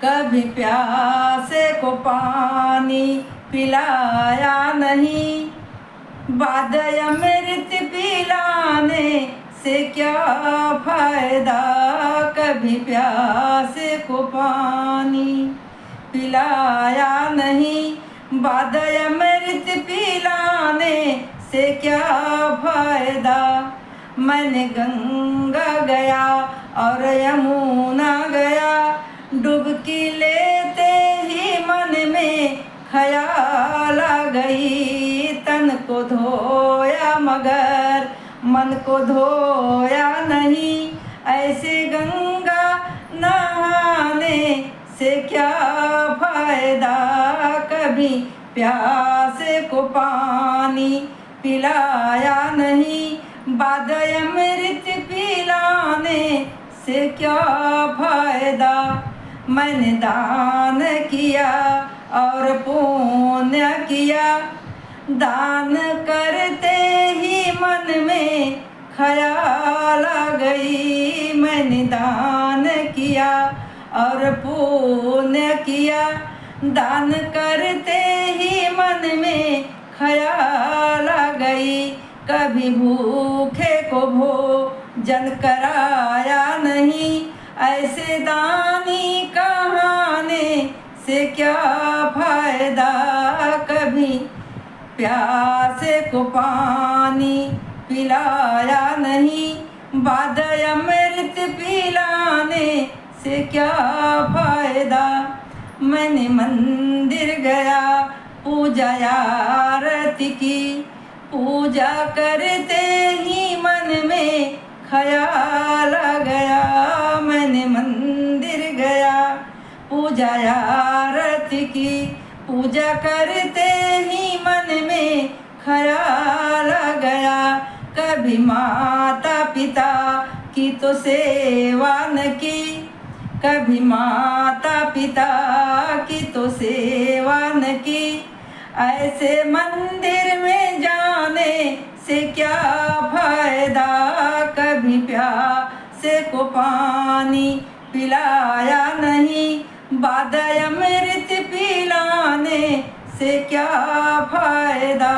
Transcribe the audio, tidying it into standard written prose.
कभी प्यासे को पानी पिलाया नहीं। बादल अमृत पिलाने से क्या फायदा, कभी प्यासे को पानी पिलाया नहीं। बादल अमृत पिलाने से क्या फायदा। मैंने गंगा गया और यमुना गया, डुबकी लेते ही मन में ख्याल आ गई। तन को धोया मगर मन को धोया नहीं, ऐसे गंगा नहाने से क्या फायदा। कभी प्यासे को पानी पिलाया नहीं, बादल अमृत पिलाने से क्या फायदा। मैंने दान किया और पुण्य किया, दान करते ही मन में ख्याल आ गई। मैंने दान किया और पुण्य किया, दान करते ही मन में ख्याल आ गई। कभी भूखे को भोजन कराया नहीं, ऐसे दानी कहाने से क्या फायदा। कभी प्यासे को पानी पिलाया नहीं, बादल अमृत पिलाने से क्या फायदा। मैंने मंदिर गया पूजा आरती की, पूजा करते ही मन में ख्याल आ गया। मैंने मंदिर गया पूजा आरती की, पूजा करते ही मन में ख्याल आ गया। कभी माता पिता की तो सेवा न की, कभी माता पिता की तो सेवा न की, ऐसे मंदिर में जाने से क्या फायदा। कभी प्यासे को पानी पिलाया नहीं, बादल अमृत पिलाने से क्या फायदा।